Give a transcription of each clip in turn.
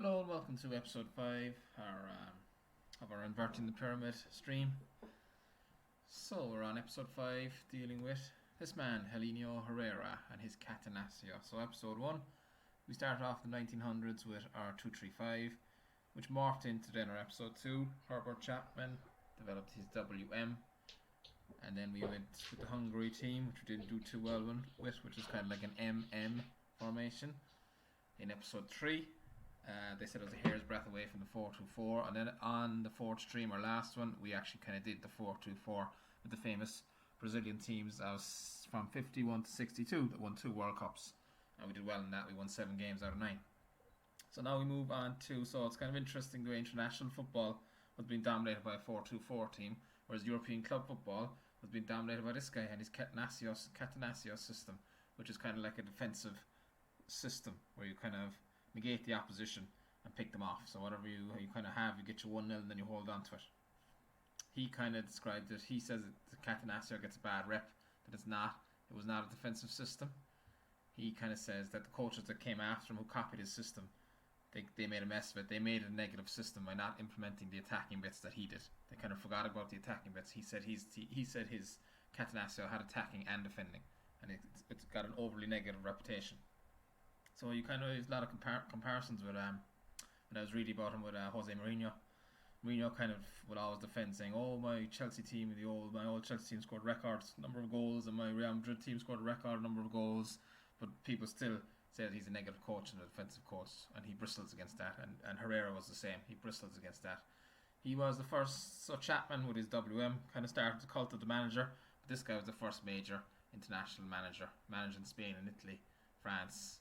Hello and welcome to episode 5 of our Inverting the Pyramid stream. So we're on episode 5 dealing with this man, Herrera, and his Catenaccio. So episode 1, we started off the 1900s with our 235, which morphed into then our episode 2. Herbert Chapman developed his WM, and then we went with the Hungary team, which we didn't do too well with, which is kind of like an MM formation. In episode 3, they said it was a hair's breadth away from the 4-2-4, and then on the fourth stream, our last one, we actually kind of did the 4-2-4 with the famous Brazilian teams. That was from 51 to 62 that won 2 World Cups, and we did well in that. We won 7 games out of 9. So now we move on to, so it's kind of interesting the way international football was being dominated by a 4-2-4 team, whereas European club football was being dominated by this guy and his Catenaccio system, which is kind of like a defensive system where you kind of negate the opposition and pick them off. So whatever you kind of have, you get your 1-0 and then you hold on to it. He kind of described it. He says that the Catenaccio gets a bad rep, that it was not a defensive system. He kind of says that the coaches that came after him who copied his system, they made a mess of it. They made it a negative system by not implementing the attacking bits that he did. They kind of forgot about the attacking bits. He said his Catenaccio had attacking and defending, and it's got an overly negative reputation. So you kind of, there's a lot of comparisons with when I was reading about him with Jose Mourinho. Mourinho kind of would always defend, saying, "Oh, my Chelsea team, my old Chelsea team scored record number of goals, and my Real Madrid team scored a record number of goals." But people still say that he's a negative coach and a defensive coach, and he bristles against that. And Herrera was the same; he bristles against that. He was the first. So Chapman with his WM kind of started the cult of the manager. But this guy was the first major international manager, managing Spain and Italy, France.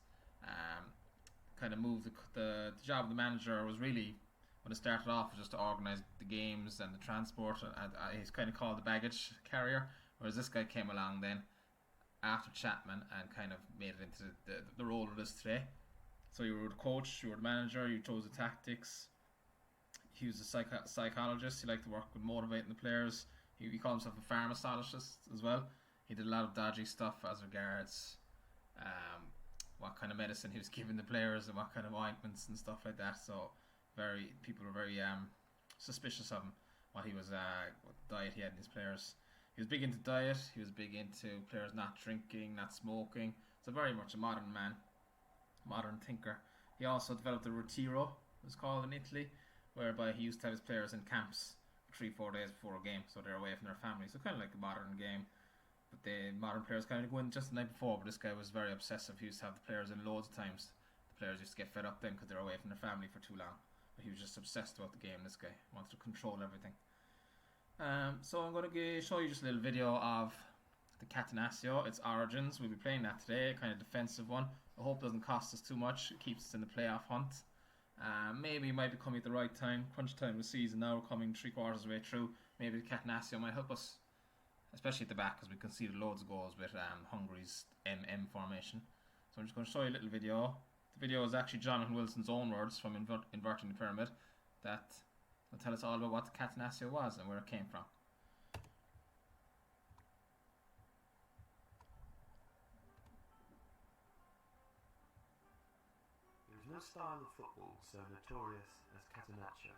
Kind of moved the job of the manager was really, when it started off, was just to organise the games and the transport, and he's kind of called the baggage carrier, whereas this guy came along then after Chapman and kind of made it into the role it is today. So you were the coach, you were the manager, you chose the tactics. He was a psychologist. He liked to work with motivating the players. He called himself a pharmacologist as well. He did a lot of dodgy stuff as regards what kind of medicine he was giving the players and what kind of ointments and stuff like that. So people were very suspicious of him, what diet he had in his players. He was big into diet. He was big into players not drinking, not smoking. So very much a modern man, modern thinker. He also developed the Retiro, it was called in Italy, whereby he used to have his players in camps for 3-4 days before a game, so they're away from their family. So kind of like a modern game. But the modern players kind of go in just the night before, but this guy was very obsessive. He used to have the players in loads of times. The players used to get fed up then because they're away from their family for too long. But he was just obsessed about the game, this guy. Wanted to control everything. So I'm going to show you just a little video of the Catenaccio, its origins. We'll be playing that today, a kind of defensive one. I hope it doesn't cost us too much. It keeps us in the playoff hunt. Maybe it might be coming at the right time. Crunch time of the season now, we're coming 3/4 of the way through. Maybe the Catenaccio might help us, especially at the back, because we conceded loads of goals with Hungary's MM formation. So I'm just going to show you a little video. The video is actually Jonathon Wilson's own words from Inverting the Pyramid that will tell us all about what the Catenaccio was and where it came from. There is no style of football so notorious as Catenaccio,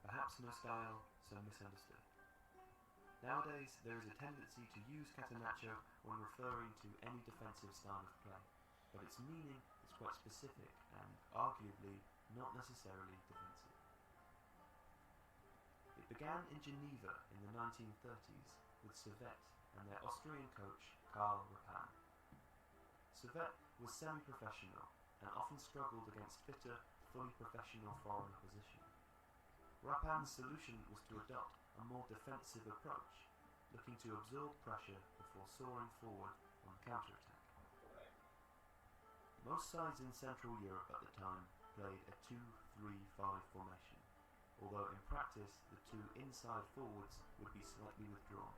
perhaps no style so misunderstood. Nowadays, there is a tendency to use Catenaccio when referring to any defensive style of play, but its meaning is quite specific and arguably not necessarily defensive. It began in Geneva in the 1930s with Servette and their Austrian coach Karl Rappan. Servette was semi-professional and often struggled against fitter, fully professional foreign opposition. Rappan's solution was to adopt a more defensive approach, looking to absorb pressure before soaring forward on the counter-attack. Most sides in Central Europe at the time played a 2-3-5 formation, although in practice the 2 inside forwards would be slightly withdrawn.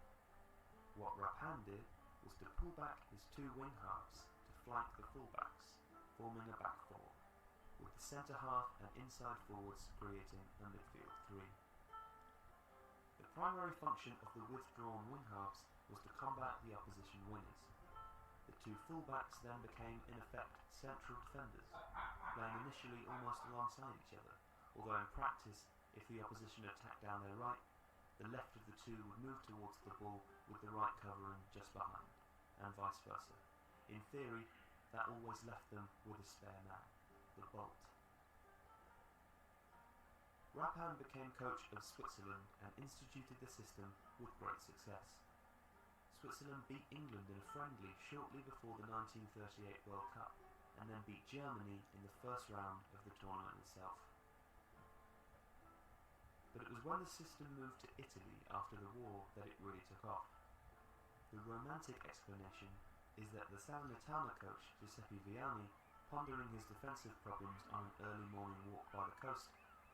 What Rappan did was to pull back his 2 wing halves to flank the fullbacks, forming a back 4, with the centre half and inside forwards creating a midfield 3. The primary function of the withdrawn wing halves was to combat the opposition wingers. The two fullbacks then became in effect central defenders, playing initially almost alongside each other, although in practice, if the opposition attacked down their right, the left of the two would move towards the ball with the right covering just behind, and vice versa. In theory, that always left them with a spare man, the bolt. Rapin became coach of Switzerland and instituted the system with great success. Switzerland beat England in a friendly shortly before the 1938 World Cup, and then beat Germany in the first round of the tournament itself. But it was when the system moved to Italy after the war that it really took off. The romantic explanation is that the Salernitana coach Giuseppe Viani, pondering his defensive problems on an early morning walk by the coast,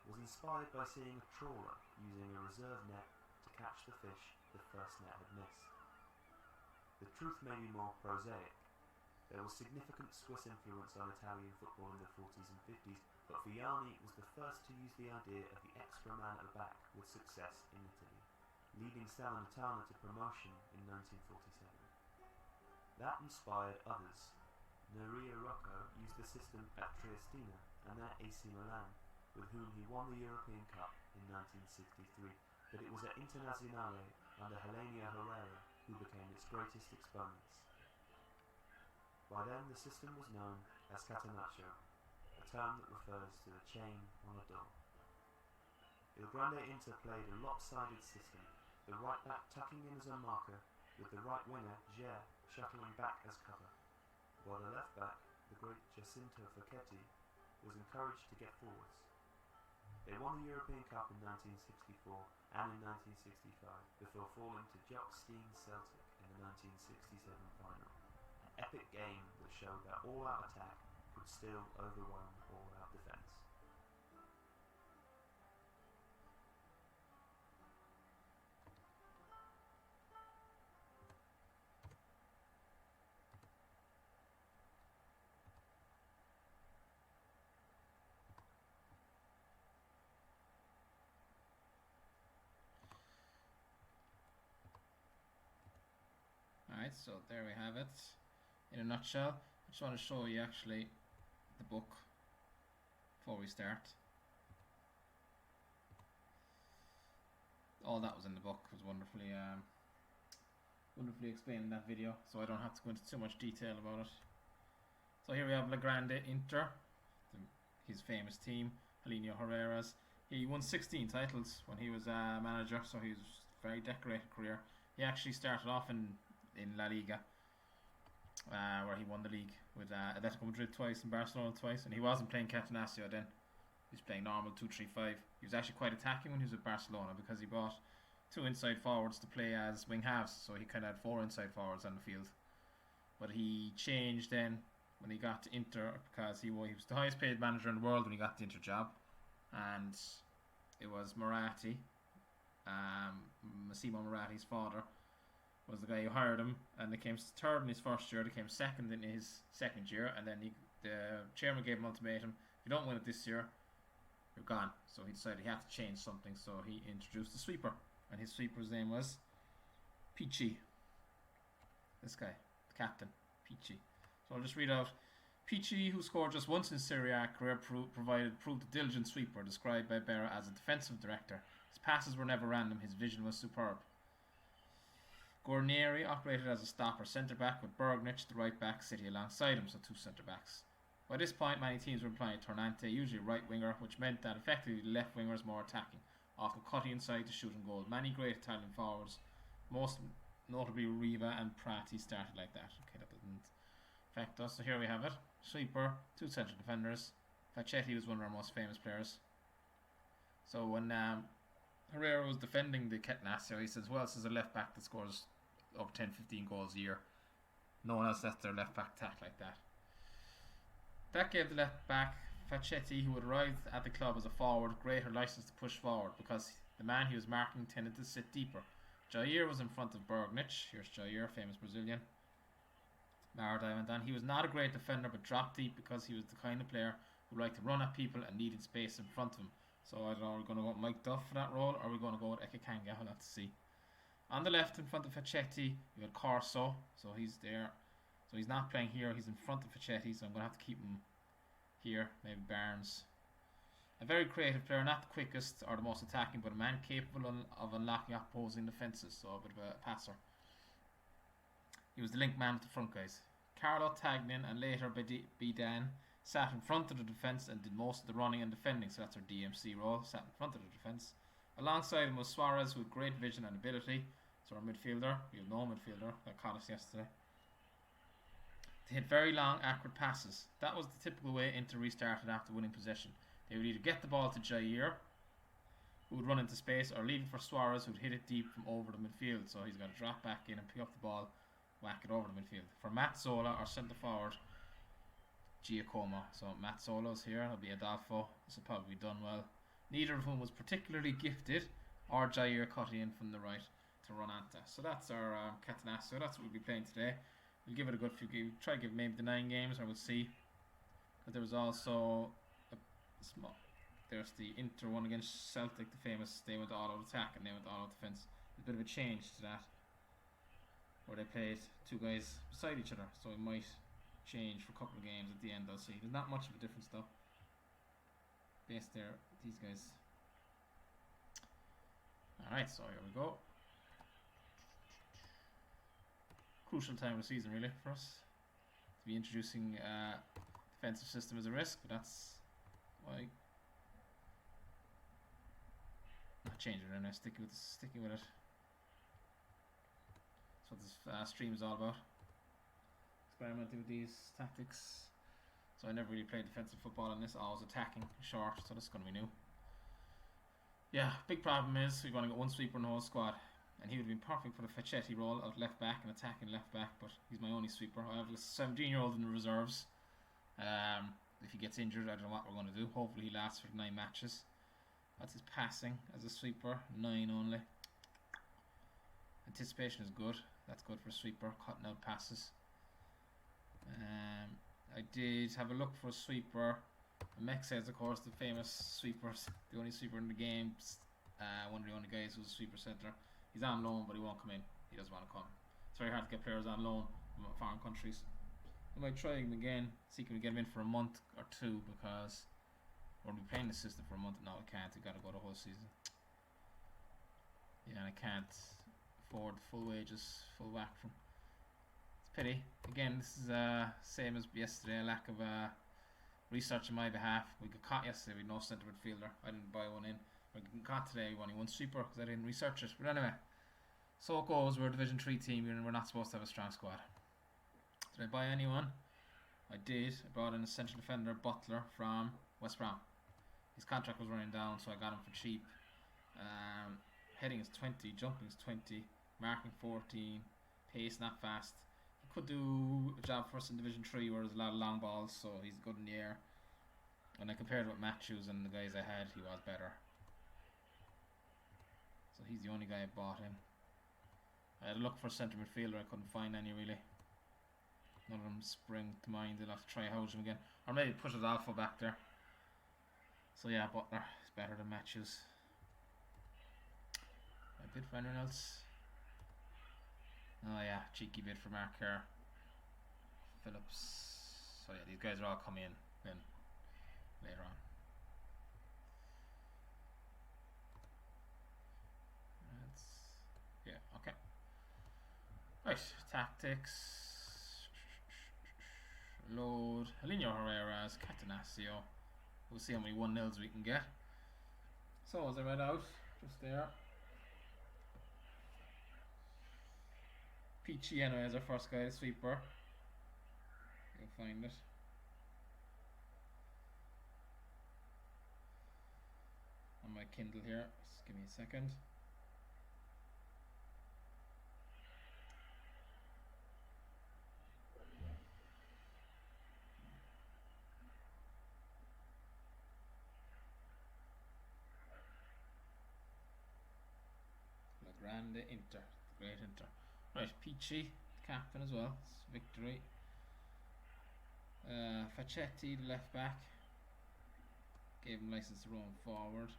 was inspired by seeing a trawler using a reserve net to catch the fish the first net had missed. The truth may be more prosaic. There was significant Swiss influence on Italian football in the 40s and 50s, but Viani was the first to use the idea of the extra man at the back with success in Italy, leading Salernitana to promotion in 1947. That inspired others. Neria Rocco used the system at Triestina and then AC Milan, with whom he won the European Cup in 1963, but it was at Internazionale under Herrera who became its greatest exponents. By then the system was known as Catenaccio, a term that refers to the chain on a door. Il Grande Inter played a lopsided system, the right back tucking in as a marker, with the right winger, Ger, shuttling back as cover, while the left back, the great Jacinto Facchetti, was encouraged to get forwards. They won the European Cup in 1964 and in 1965, before falling to Jock Steen's Celtic in the 1967 final. An epic game that showed that all-out attack could still overwhelm all-out defence. Alright, so there we have it. In a nutshell, I just want to show you actually the book before we start. All that was in the book was wonderfully explained in that video, so I don't have to go into too much detail about it. So here we have La Grande Inter, his famous team, Helenio Herrera's. He won 16 titles when he was a manager, so he was a very decorated career. He actually started off in La Liga, where he won the league with Atletico Madrid twice and Barcelona twice, and he wasn't playing Catenaccio then. He was playing normal 2-3-5. He was actually quite attacking when he was at Barcelona, because he brought two inside forwards to play as wing halves, so he kind of had four inside forwards on the field. But he changed then when he got to Inter, because he was the highest paid manager in the world when he got the Inter job, and it was Moratti, Massimo Moratti's father, was the guy who hired him, and they came third in his first year, they came second in his second year, and then the chairman gave him an ultimatum: if you don't win it this year, you're gone. So he decided he had to change something, so he introduced the sweeper, and his sweeper's name was Pichi. This guy, the captain, Pichi. So I'll just read out: Pichi, who scored just once in Serie A career, proved a diligent sweeper, described by Berra as a defensive director. His passes were never random, his vision was superb. Guarnieri operated as a stopper centre-back, with Bergnich, the right-back, sitting alongside him, so two centre-backs. By this point, many teams were employing Tornante, usually right-winger, which meant that effectively the left winger was more attacking, often cutting inside to shoot and goal. Many great Italian forwards, most notably Riva and Prati, started like that. Okay, that didn't affect us. So here we have it. Sweeper, two central defenders. Facchetti was one of our most famous players. So when Herrera was defending the Catenaccio, he says, well, this is a left-back that scores over 10-15 goals a year. No one else lets their left-back attack like that. That gave the left-back, Facchetti, who had arrived at the club as a forward, greater license to push forward, because the man he was marking tended to sit deeper. Jair was in front of Bergnich. Here's Jair, famous Brazilian. Maradai went on. He was not a great defender, but dropped deep because he was the kind of player who liked to run at people and needed space in front of him. So I don't know, we're going to go with Mike Duff for that role, or we're going to go with Ekekanga. We'll have to see. On the left, in front of Facchetti, you had Corso, so he's there. So So he's not playing here. He's in front of Facchetti, so I'm going to have to keep him here. Maybe Barnes. A very creative player, not the quickest or the most attacking, but a man capable of unlocking opposing defences. So a bit of a passer. He was the link man with the front guys. Carlo Tagnin and later Bidan sat in front of the defence and did most of the running and defending. So that's our DMC role. Sat in front of the defence. Alongside him was Suarez with great vision and ability. So our midfielder. We have no midfielder. That caught us yesterday. They hit very long, accurate passes. That was the typical way Inter restarted after winning possession. They would either get the ball to Jair, who would run into space, or leave it for Suarez, who would hit it deep from over the midfield. So he's got to drop back in and pick up the ball, whack it over the midfield. For Mazzola, our centre forward, Giacomo. So Mazzola's here. It'll be Adolfo. This will probably be done well. Neither of whom was particularly gifted, or Jair cutting in from the right to run Anta. So that's our Catenaccio. That's what we'll be playing today. We'll give it a good few games. Try to give maybe the 9 games, or we'll see. But there was also there's the Inter one against Celtic, the famous. They went all out attack and they went all out defence. There's a bit of a change to that, where they played 2 guys beside each other, so it might change for a couple of games at the end. I'll see. There's not much of a difference though. Based there, these guys. Alright, so here we go. Crucial time of the season really for us to be introducing defensive system as a risk, but that's why not changing it anyway, sticking with it. That's what this stream is all about. Experimenting with these tactics. So I never really played defensive football in this, always attacking short, so this is going to be new. Yeah, big problem is we've only got 1 sweeper in the whole squad, and he would have been perfect for the Facchetti role of left back and attacking left back, but he's my only sweeper. I have a 17-year-old in the reserves. If he gets injured, I don't know what we're going to do. Hopefully he lasts for 9 matches. That's his passing as a sweeper, 9 only. Anticipation is good. That's good for a sweeper, cutting out passes. I did have a look for a sweeper. Mex says, of course, the famous sweepers, the only sweeper in the game, one of the only guys who's a sweeper centre. He's on loan, but he won't come in. He doesn't want to come. It's very hard to get players on loan from foreign countries. I might try him again, see if we can get him in for a month or 2, because we're going to be playing the system for a month. No, I can't. We've got to go the whole season. Yeah, and I can't afford full wages, full whack from. It's a pity. Again, this is same as yesterday, a lack of research on my behalf. We got caught yesterday with no centre midfielder. I didn't buy one in. We got caught today with only 1 sweeper because I didn't research it. But anyway, so it goes. We're a Division 3 team and we're not supposed to have a strong squad. Did I buy anyone? I did. I brought in a central defender, Butler, from West Brom. His contract was running down, so I got him for cheap. Heading is 20, jumping is 20, marking 14, pace not fast. He could do a job for us in Division 3 where there's a lot of long balls, so he's good in the air. When I compared it with Matthews and the guys I had, he was better. So he's the only guy I bought in. I had a look for a centre midfielder, I couldn't find any really. None of them spring to mind. I'll have to try Houghton again. Or maybe push Adolfo back there. So yeah, Butler is better than Matthews. I bid for anyone else? Oh yeah, cheeky bid for Mark Kerr. Phillips. So yeah, these guys are all coming in then later on. Yeah, okay. Right, tactics. Load Herrera as Catenaccio. We'll see how many 1-0s we can get. So as I read out, just there. Peachy anyway as our first guy, the sweeper. You'll find it. On my Kindle here. Just give me a second. Grande Inter, great Inter. Right, Peachy, captain as well. It's victory. Facchetti, the left back. Gave him license to roam forward.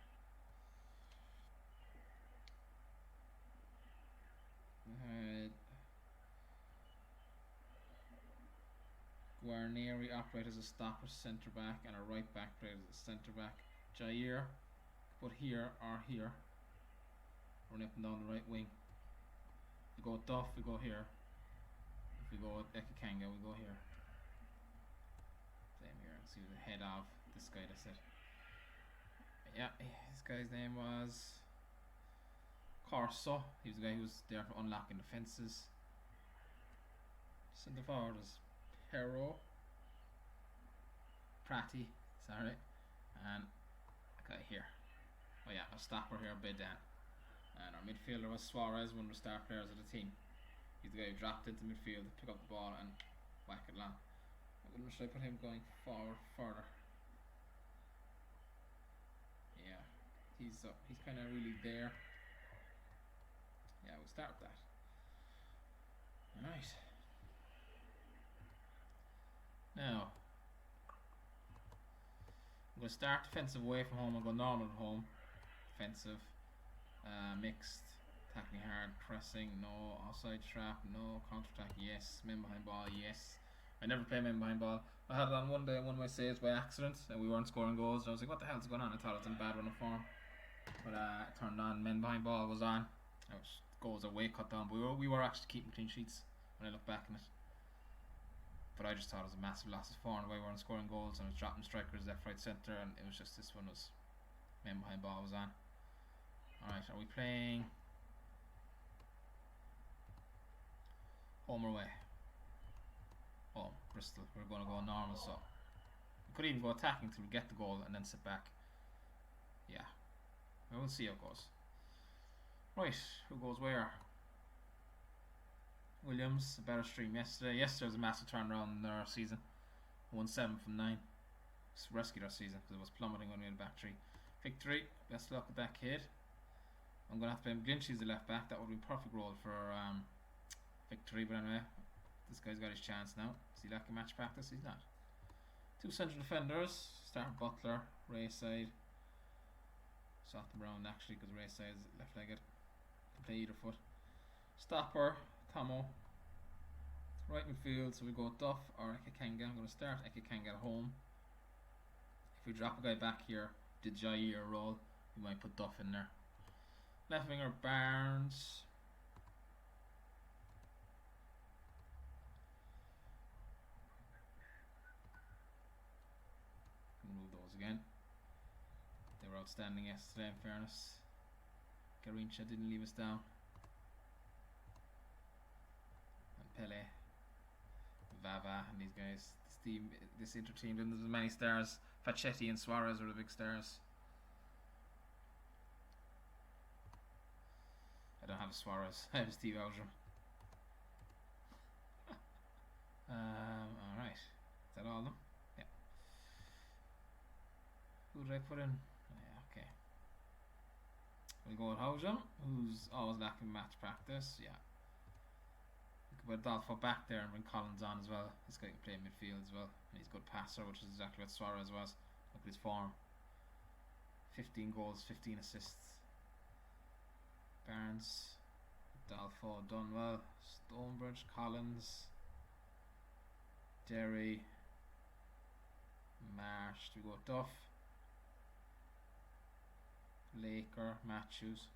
Guarneri operate as a stopper centre back, and a right back plays as a centre back. Jair put here or here. Run up and down the right wing. We go with Duff, we go here. If we go with Ekakanga, we go here. Same here. See the head of this guy that said. Yeah, this guy's name was Corso. He was the guy who was there for unlocking the fences. Centre forward is Hero. Prati, sorry. And a guy here. Oh yeah, a stopper here, Bedan. And our midfielder was Suarez, one of the star players of the team. He's the guy who dropped into midfield to pick up the ball and whack it along. Should I put him going forward further? Yeah, he's kind of really there. Yeah, we'll start with that. Alright. Now, I'm going to start defensive away from home. I'll go normal at home. Defensive. Mixed. Tackling hard. Pressing. No. Offside trap. No. Counter attack. Yes. Men behind ball. Yes. I never play men behind ball. I had it on one day, one of my saves by accident, and we weren't scoring goals. And I was like, what the hell's going on? I thought it was in bad run of form. But it turned on. Men behind ball was on. Goals are way cut down. But we were actually keeping clean sheets when I look back on it. But I just thought it was a massive loss of form the way we weren't scoring goals, and I was dropping strikers left, right, centre, and it was just this one was men behind ball was on. Alright, are we playing home or away? Home, Bristol. We're going to go normal, so we could even go attacking till we get the goal and then sit back. Yeah, we'll see how it goes. Right, who goes where? Williams, a better stream yesterday. Yesterday was a massive turnaround in their season. Won 7 from 9. Rescued our season because it was plummeting when we had a back three. Victory, best luck with that kid. I'm going to have to play Glinchy as the left back. That would be a perfect role for Victory, but anyway, this guy's got his chance now. Is he lacking match practice? He's not. Two central defenders. Start Butler, Rayside. South them around actually because Rayside is left-legged. Can play either foot. Stopper, Tomo. Right midfield, so we go Duff or Ekakanga. I'm going to start Ekakanga at home. If we drop a guy back here, did Jair roll, we might put Duff in there. Left winger Barnes. Move those again. They were outstanding yesterday, in fairness. Garincha didn't leave us down. And Pele, Vava, and these guys. This inter team didn't have as many stars. Facchetti and Suarez were the big stars. I don't have Suarez. I have Steve Aldrum. Alright. Is that all of them? Yeah. Who did I put in? Yeah, okay. We'll go with Houjam, who's always lacking match practice. Yeah. We could put Dolfo back there and bring Collins on as well. This guy can play midfield as well. And he's a good passer, which is exactly what Suarez was. Look at his form. 15 goals, 15 assists. Barnes, Dolfo done well. Stonebridge, Collins, Derry, Marsh. Do we go with Duff? Laker, Matthews,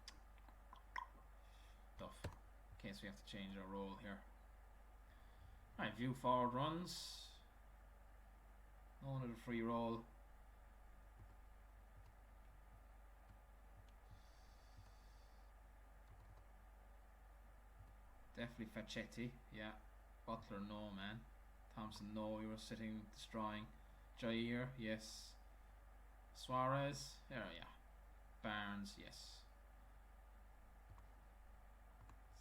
Duff. In case we have to change our role here. Right, view forward runs. No one of the free roll. Definitely Facchetti, yeah. Butler, no, man. Thompson, no. You were sitting, destroying. Jair, yes. Suarez, there, yeah. Barnes, yes.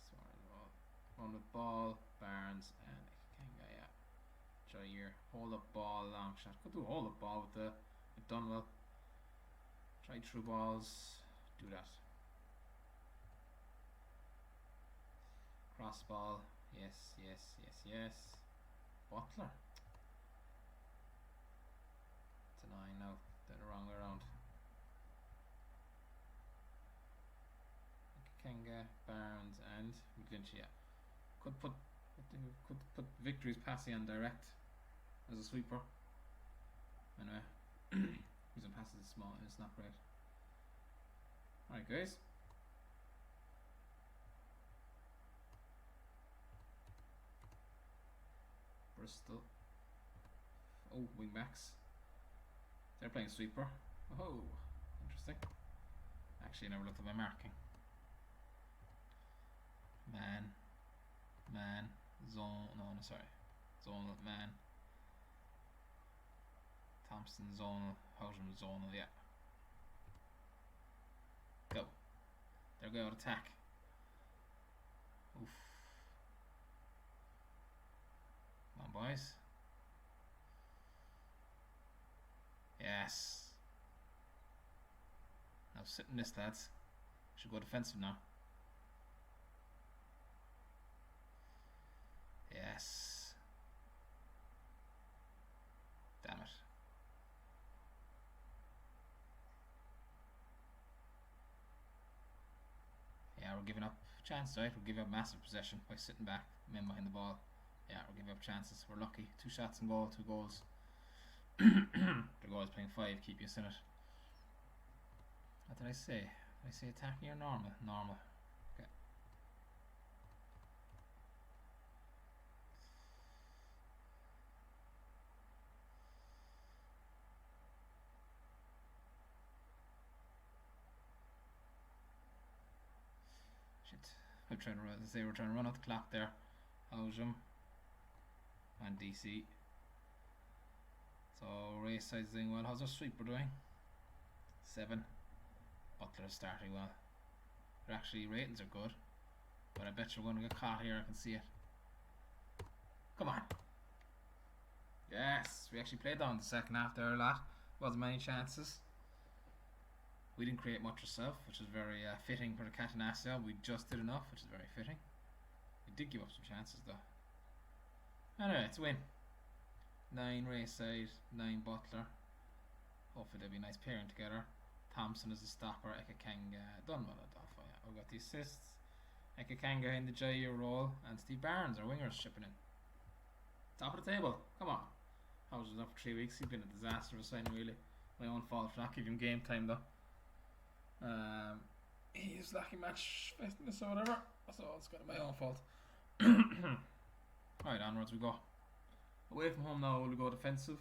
Suarez, run with ball, Barnes, and Ekakanga, yeah. Jair, hold up ball, long shot. Could do hold up ball with Dunwell. Try through balls, do that. Cross ball, yes, yes, yes, yes. Butler. It's a 9 now, they're the wrong way around. Ekakanga, Barnes, and Glinchy. Could put Victory's passing on direct. as a sweeper. Anyway, using passes is small, it's not great. Alright, guys. Bristol. Oh, wing backs. They're playing sweeper. Oh, interesting. Actually, I never looked at my marking. Man, zone. No, sorry. Zonal, man. Thompson, zonal. Houghton, zonal. Yeah. Go. There we go. Attack. Oof. Come on, boys. Yes. Now sit in this, lads. Should go defensive now. Yes. Damn it. Yeah, we're giving up chances, right? We're giving up massive possession by sitting back, men behind the ball. Yeah, we're giving up chances. We're lucky. 2 shots and goal, 2 goals. The goal is playing 5, keep us in it. What did I say? Did I say attacking or normal? Normal. Okay. Shit. I'm trying to run, they were trying to run out the clock there. Howsham and DC. So race side's doing well. How's our sweeper doing? 7. Butler's starting well. Their actually ratings are good, but I bet you're going to get caught here. I can see it. Come on. Yes, we actually played down the second half there a lot. Wasn't many chances. We didn't create much ourselves, which is very fitting for the Catenaccio. We just did enough, which is very fitting. We did give up some chances though. Anyway, it's a win. 9 race side, 9 Butler. Hopefully they'll be a nice pairing together. Thompson is the stopper. Ekakanga done well at Duff. Yeah, we've got the assists. Ekakanga in the Jair role, and Steve Barnes, our wingers, shipping in. Top of the table. Come on. I was up for 3 weeks. He's been a disaster of a signing, really. My own fault for not giving him game time though. He's lacking match fitness or whatever, so it's kind of my own fault. Alright, onwards we go. Away from home now, we'll go defensive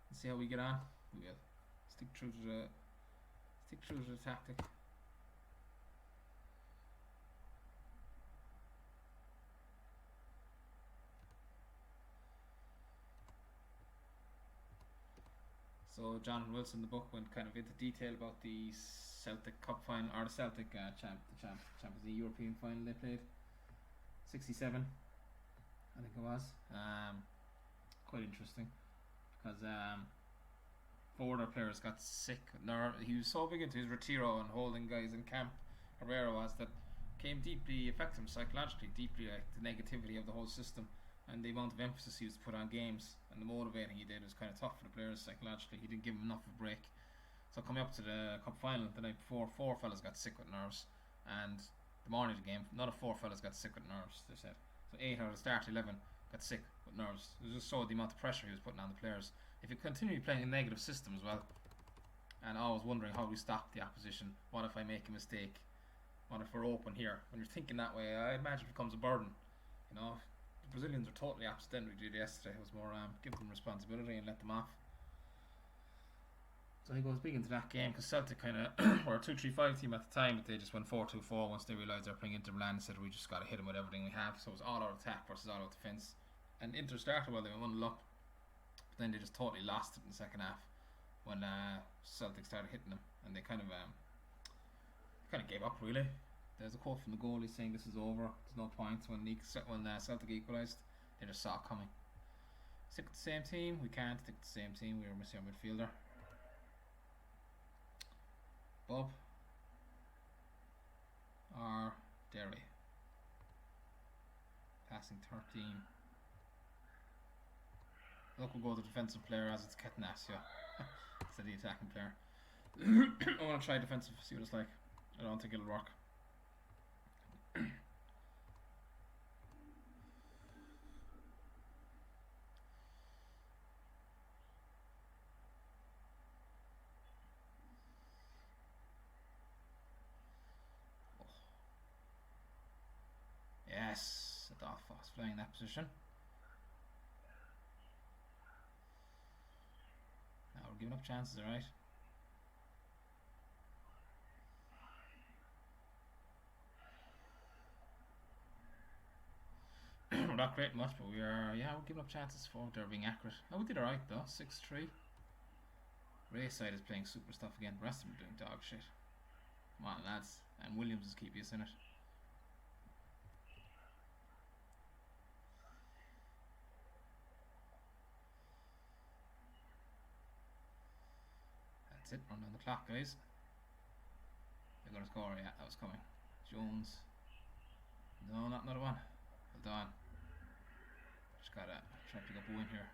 and see how we get on. We will stick true to the tactic. So Jonathon Wilson in the book went kind of into detail about the Celtic Cup final, or the Celtic Champions League European final they played. 67, I think it was. Quite interesting because 4 other players got sick. He was so big into his retiro and holding guys in camp. Herrera was that came deeply affected him psychologically, deeply, like the negativity of the whole system and the amount of emphasis he was to put on games and the motivating he did was kind of tough for the players psychologically. He didn't give them enough of a break. So coming up to the cup final the night before, 4 fellas got sick with nerves, and the morning of the game, another 4 fellas got sick with nerves. They said so 8 out of the start 11 got sick with nerves. It just showed the amount of pressure he was putting on the players. If you continue playing a negative system as well, and always wondering how we stop the opposition, what if I make a mistake, what if we're open here? When you're thinking that way, I imagine it becomes a burden. You know, the Brazilians are totally opposite than we did yesterday. It was more give them responsibility and let them off. So he goes big into that game because Celtic kind of were a 2-3-5 team at the time, but they just went 4-2-4 once they realised they were playing Inter Milan and said we just got to hit them with everything we have. So it was all out attack versus all out defence. And Inter started well, they went 1-0 up, but then they just totally lost it in the second half when Celtic started hitting them, and they kind of gave up really. There's a quote from the goalie saying this is over, there's no point. When Celtic equalised, they just saw it coming. Stick with the same team? We can't stick with the same team. We were missing our midfielder. Bob or Derry. Passing 13. Look, we'll go to the defensive player as it's Catenaccio. Instead of the attacking player. I want to try defensive, see what it's like. I don't think it'll work. Yes, Adolfo's flying that position. Now we're giving up chances, alright. We're not great much, but we are, yeah, we're giving up chances for they're being accurate. Oh, we did alright though, 6-3. Rayside is playing super stuff again, the rest of them are doing dog shit. Come on, lads. And Williams is keeping us in it. That's it, run down the clock, guys. They're going to score, yeah, that was coming. Jones. No, not another one. Well done. Just gotta try to pick up a win here.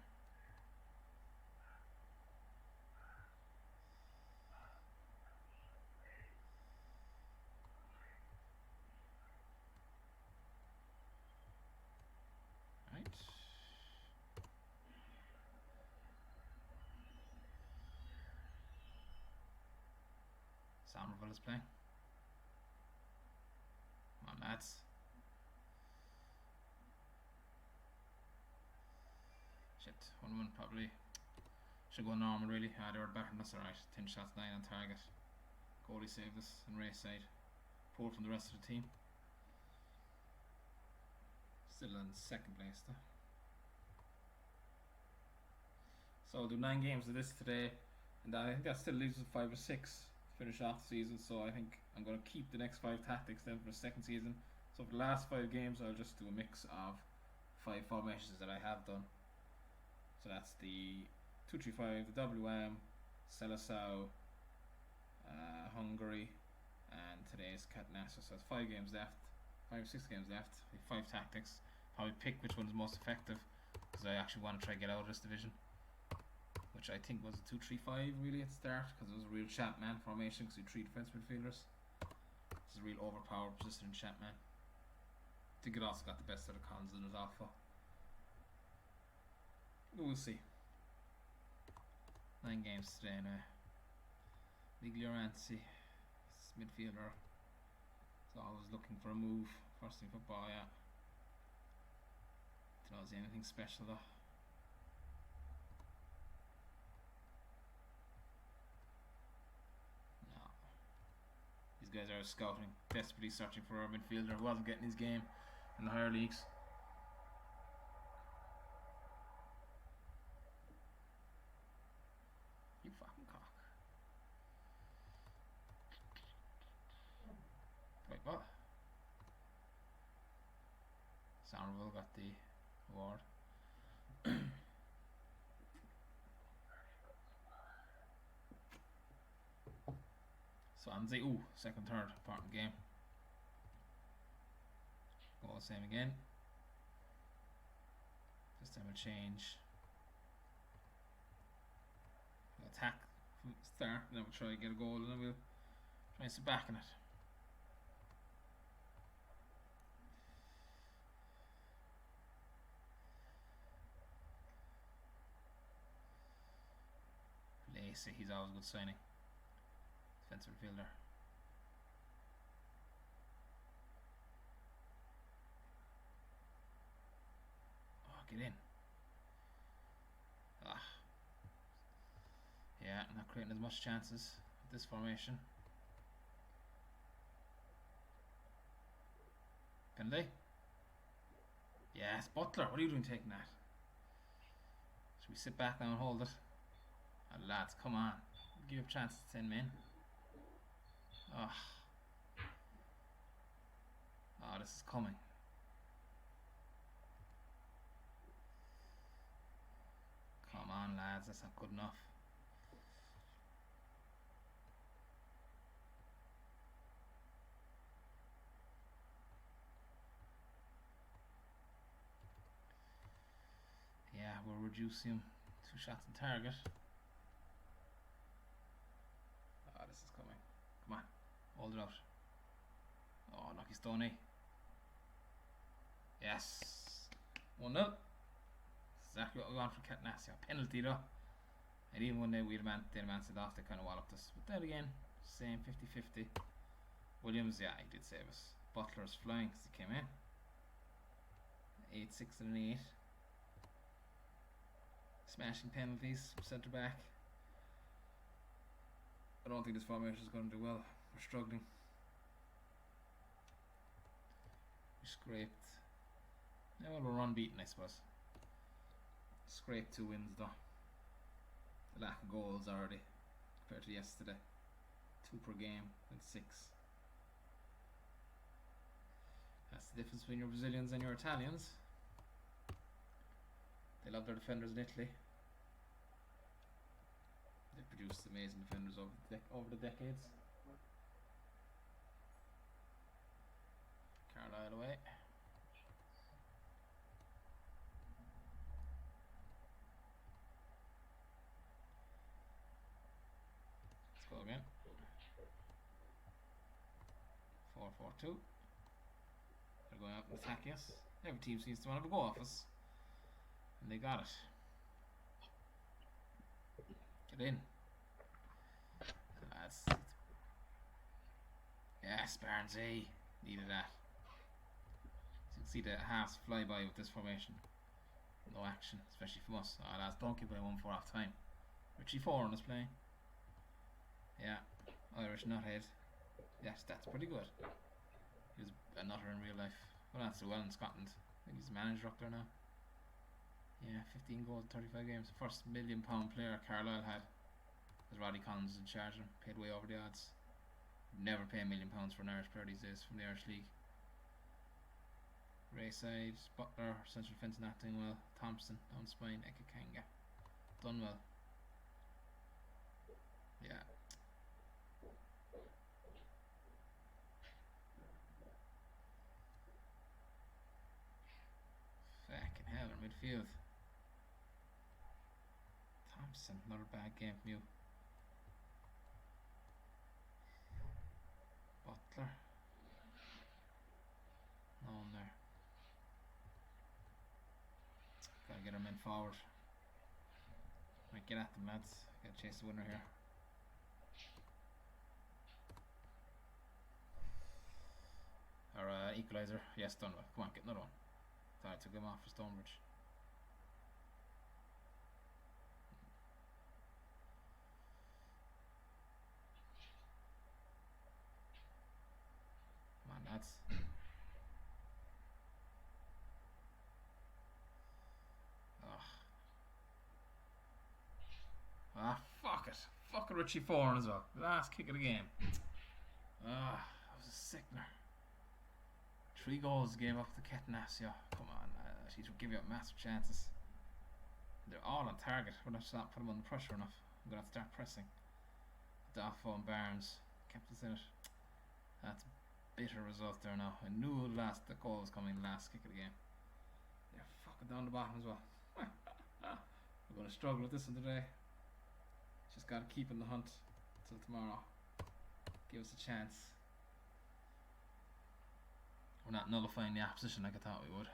Right. Somerville is playing. Come on, lads. Shit, 1-1 probably. Should go normal really. They were better than us, alright. 10 shots, 9 on target. Goalie saved us and Rayside. Poor from the rest of the team. Still in second place though. So I'll do 9 games of this today, and I think that still leaves us 5 or 6 to finish off the season. So I think I'm going to keep the next 5 tactics then for the second season. So for the last 5 games I'll just do a mix of 5 formations that I have done. So that's the 2-3-5, the WM, Seleção, Hungary, and today's Catenaccio. So it's 5 games left, 5 or 6 games left, 5 tactics. Probably pick which one's most effective, because I actually want to try to get out of this division, which I think was a 2-3-5 really at the start, because it was a real Chapman formation, because you 3 defense midfielders. This is a real overpowered position in Chapman. I think it also got the best of the cons in his alpha. We'll see. 9 games today now. Miglioranzi, midfielder. So always looking for a move. First in football, yeah. Don't know if there's anything special though. No. These guys are scouting, desperately searching for a midfielder who wasn't getting his game in the higher leagues. You fucking cock. Wait, what? Somerville got the award. Swansea, ooh, second, third, important game. Goal same again. This time we'll change. We'll attack from the start, and then we'll try to get a goal, and then we'll try and sit back in it. Lacey, he's always a good signing. Defensive fielder. Oh, get in. Ah. Yeah, not creating as much chances with this formation. Penalty? Yes, Butler, what are you doing taking that? Should we sit back now and hold it? Oh, lads, come on. Give up chances to 10 men. Oh. Oh, this is coming. Come on, lads, that's not good enough. Yeah, we'll reduce him. 2 shots on target. Oh, this is coming. Come on, hold it out. Oh, lucky Stoney. Yes. 1-0. Exactly what we want from Catenaccio. Penalty though. And even when they had a man set off, they kind of walloped us. But then again, same 50-50. Williams, yeah, he did save us. Butler's flying because he came in. 8-6 and an 8. Smashing penalties, centre back. I don't think this formation is going to do well. We're struggling. We scraped. Yeah, well, we're unbeaten, I suppose. Scraped 2 wins though. The lack of goals already compared to yesterday. 2 per game and 6. That's the difference between your Brazilians and your Italians. They love their defenders in Italy. They've produced amazing defenders over the decades. Carlisle away. Let's go again. 4-4-2. They're going out and attacking us. Every team seems to want to go off us. And they got it. Get in. That's it. Yes, Barnesy. Needed that. So you can see the halves fly by with this formation. No action, especially from us. Oh, lads, don't give away 1-4 half time. Richie Foran is playing. Yeah. Irish nuthead. Yes, that's pretty good. He was a nutter in real life. Well, not so well in Scotland. I think he's a manager up there now. Yeah, 15 goals in 35 games. The first £1 million player Carlisle had. As Roddy Collins was in charge of him. Paid way over the odds. Never pay £1 million for an Irish player these days from the Irish League. Rayside, Butler, central defence not doing well. Thompson, down spine, Ekakanga. Done well. Yeah. Fucking hell, our midfield. Thompson, another bad game from you. Butler. No one there. Gotta get our men forward. Right, get at them, lads. Gotta chase the winner here. Our equaliser. Yes, done well. Come on, get another one. Thought I took him off for Stonebridge. Come on, lads. Ah, fuck it. Fuck it, Richie Foran as well. Last kick of the game. Ah, that was a sickener. 3 goals a game off the Catenaccio. Come on, she's will give you up massive chances. They're all on target. We're not putting them under pressure enough. I'm gonna have to start pressing. Daffo and Barnes kept us in it. That's a bitter result there now. I knew the goal was coming last kick of the game. They're fucking down the bottom as well. We're gonna struggle with this one today. Just gotta keep in the hunt till tomorrow. Give us a chance. We're not nullifying the opposition like I thought we would.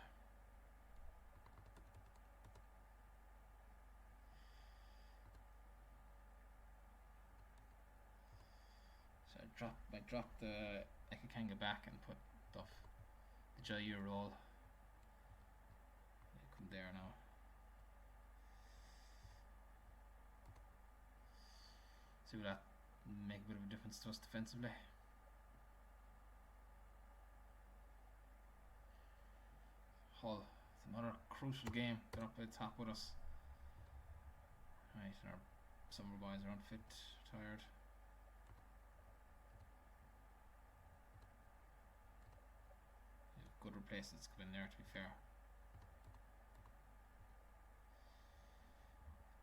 So I dropped the Ekakanga back and put the Jair roll. Come there now. See will that make a bit of a difference to us defensively. Hull, it's another crucial game. They're up at the top with us. Right, and some of our boys are unfit, tired. Good replacements come in there, to be fair.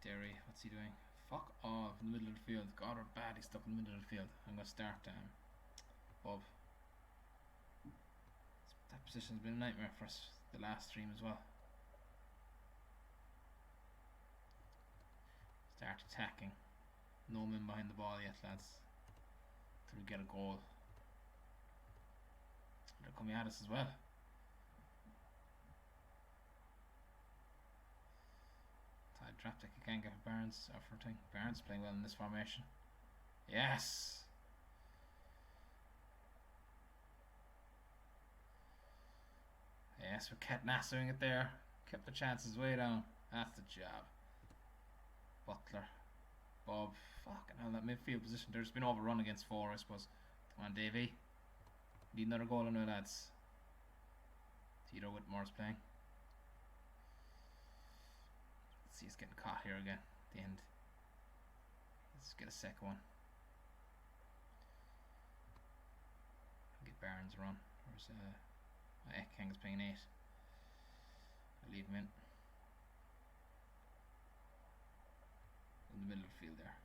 Derry, what's he doing? Fuck off in the middle of the field. God, we're badly stuck in the middle of the field. I'm going to start Bob. That position's been a nightmare for us the last stream as well. Start attacking. No men behind the ball yet, lads. Till we get a goal. They're coming at us as well. I dropped it. Can't get Barnes efforting. Barnes playing well in this formation. Yes. Yes, we're Catenaccio it there. Kept the chances way down. That's the job. Butler. Bob. Fucking hell, that midfield position. There's been overrun against 4, I suppose. Come on, Davey. Need another goal in there, lads. Tito Whitmore's playing. Let's see, he's getting caught here again at the end. Let's get a second one. Get Barnes a run. Where's Ekhang's playing 8. I'll leave him in the middle of the field there.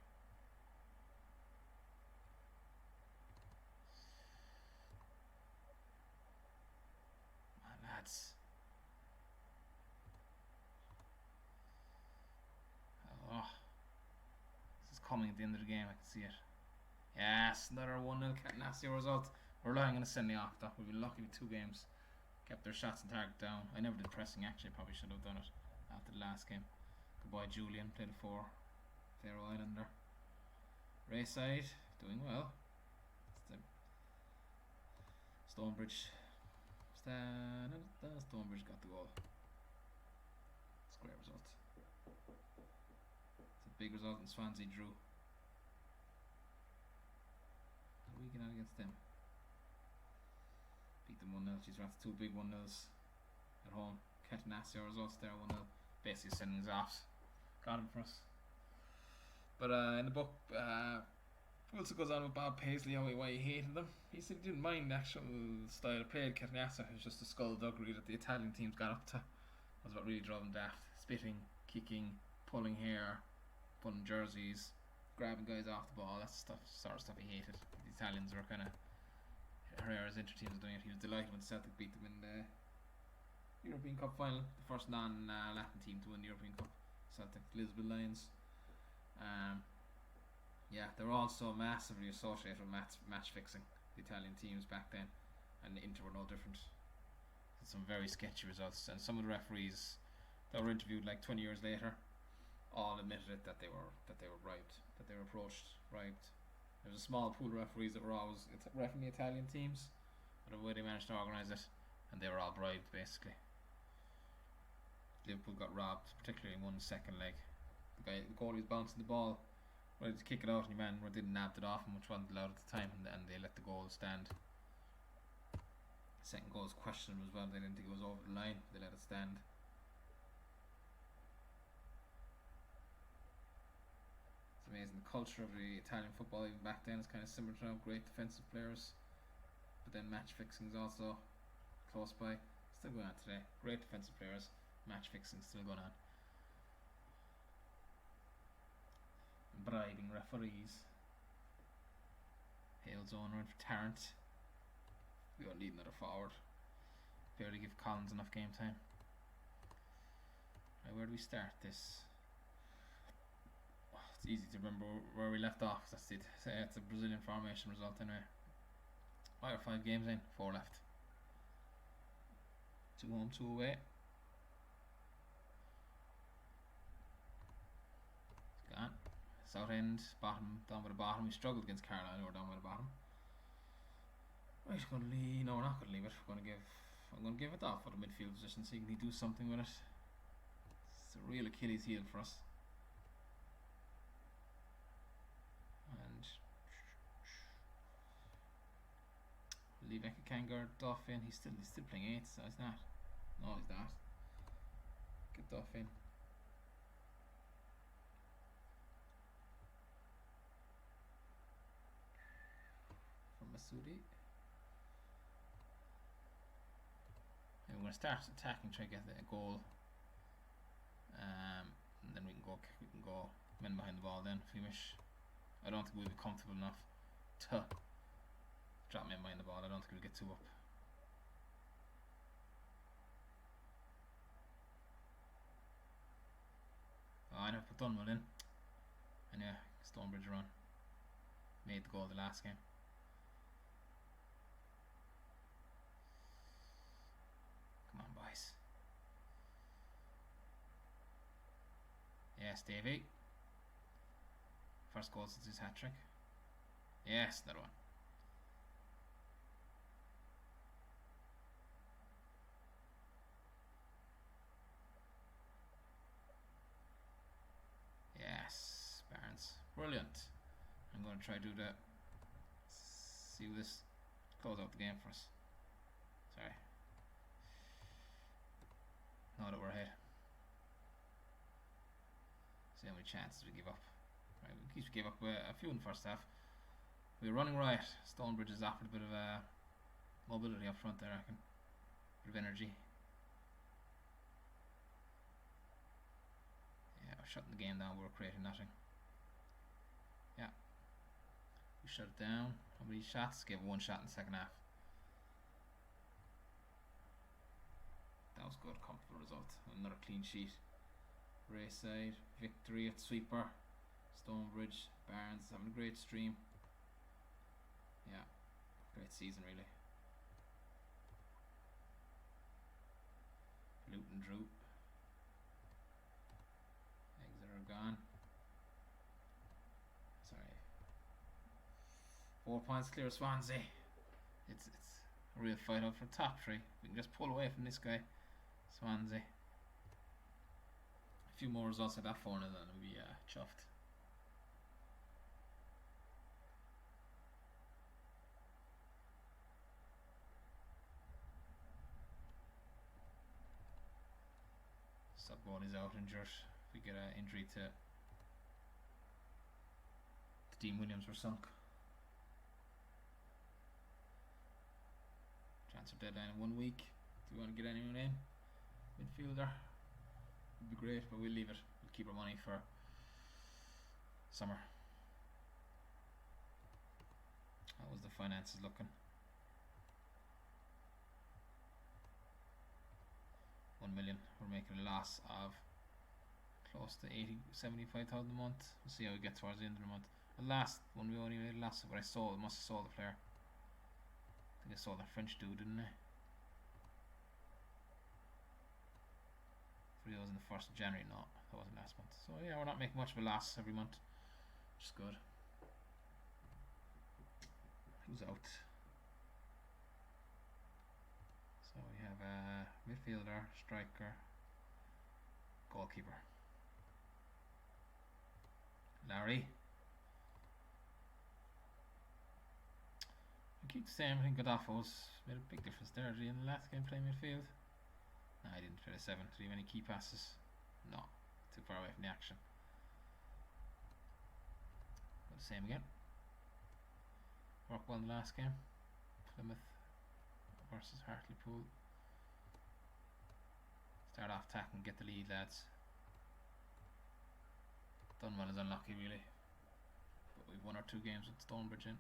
Come on, lads. Oh, this is coming at the end of the game. I can see it. Yes, another 1-0 Catenaccio result. We're relying on a sending off though. We've been lucky with 2 games. Kept their shots and target down. I never did pressing actually. Probably should have done it after the last game. Goodbye Julian. Played a 4. Faroe Islander. Rayside doing well. Stonebridge. Stonebridge got the goal. It's a great result. It's a big result, and Swansea drew. How are we getting out against them? Beat them 1-0. She's rather 2 big 1-0s at home. Catenaccio results there 1-0. Basically sending us off. Got him for us. But in the book, also goes on with Bob Paisley, why he hated them. He said he didn't mind the actual style of play at Catenaccio. It was just the skullduggery that the Italian teams got up to. Was what really drove them daft. Spitting, kicking, pulling hair, pulling jerseys, grabbing guys off the ball. That's the sort of stuff he hated. The Italians were kind of... Herrera's Inter team was doing it. He was delighted when Celtic beat them in the European Cup final. The first non-Latin team to win the European Cup. Celtic, Lisbon Lions. Yeah, they were also massively associated with match fixing, the Italian teams back then, and the Inter were no different. Some very sketchy results, and some of the referees that were interviewed like 20 years later all admitted it, that they were bribed, that they were approached, bribed. There was a small pool of referees that were always refereeing the Italian teams, but the way they managed to organise it, and they were all bribed basically. Liverpool got robbed, particularly in one second leg. The goalie was bouncing the ball, ready to kick it out, and your man didn't nab it off him, which wasn't allowed at the time, and they let the goal stand. The second goal was questionable as well. They didn't think it was over the line. They let it stand. It's amazing. The culture of the Italian football even back then is kind of similar to now. Great defensive players, but then match fixing is also close by. Still going on today. Great defensive players, match fixing still going on. Bribing referees. Hale's owner in for Tarrant. We don't need another forward. Barely give Collins enough game time. Right, where do we start this? Oh, it's easy to remember where we left off. That's it. It's a Brazilian formation result anyway. 5 games in, 4 left. 2 home, 2 away. It's gone. South end, bottom, down by the bottom. We struggled against Carolina, we're down by the bottom. Right, we're going to leave. No, we're not going to leave it. I'm going to give it off for the midfield position, so you can do something with it. It's a real Achilles heel for us. And leave Ekkangar, Duff in. He's still playing 8, so he's not. No, he's not. Get Duff in. Masudi. And we're going to start attacking, try to get a goal, and then we can go men behind the ball. Then if we wish, I don't think we'll be comfortable enough to drop men behind the ball. I don't think we'll get 2 up. Oh, I never put Dunwell in. And yeah, Stonebridge run. Made the goal the last game. Come on, boys. Yes, Davey. First goal since his hat-trick. Yes, another one. Brilliant. I'm going to try to do the... See if this close out the game for us. Sorry. Now that we're ahead. See how many chances we give up. Right, we gave up a few in the first half. We were running right. Stonebridge has offered a bit of mobility up front there, I reckon. A bit of energy. Yeah, we're shutting the game down. We're creating nothing. Yeah. We shut it down. How many shots? Gave one shot in the second half. That was good. Comfortable result. Another clean sheet. Rayside. Victory at Sweeper. Stonebridge. Barnes having a great stream. Yeah. Great season, really. Luton drew. Exeter are gone. Sorry. 4 points clear of Swansea. It's a real fight out for top three. We can just pull away from this guy, Swansea. A few more results at that 4-0 and we'll be chuffed. Subbone is out injured. If we get an injury to Dean Williams, we're sunk. Transfer deadline in 1 week. Do we want to get anyone in? Midfielder would be great, but we'll leave it. We'll keep our money for summer. How was the finances looking? 1 million. We're making a loss of close to 75,000 a month. We'll see how we get towards the end of the month. The last one we only made a loss of what I sold. Must have sold the player. I think I sold that French dude, didn't I? For those in the 1st of January. No, that wasn't last month. So yeah, we're not making much of a loss every month, which is good. Who's out? So we have a midfielder, striker, goalkeeper. Larry. I keep the same. I think Godolpho's made a big difference there. Did he in the last game playing midfield? No, he didn't play the 7. Did he have any key passes? No. Too far away from the action. But the same again. Worked well in the last game. Plymouth versus Hartlepool. Start off attacking, get the lead, lads. Dunwell is unlucky, really. But we've 1 or 2 games with Stonebridge in.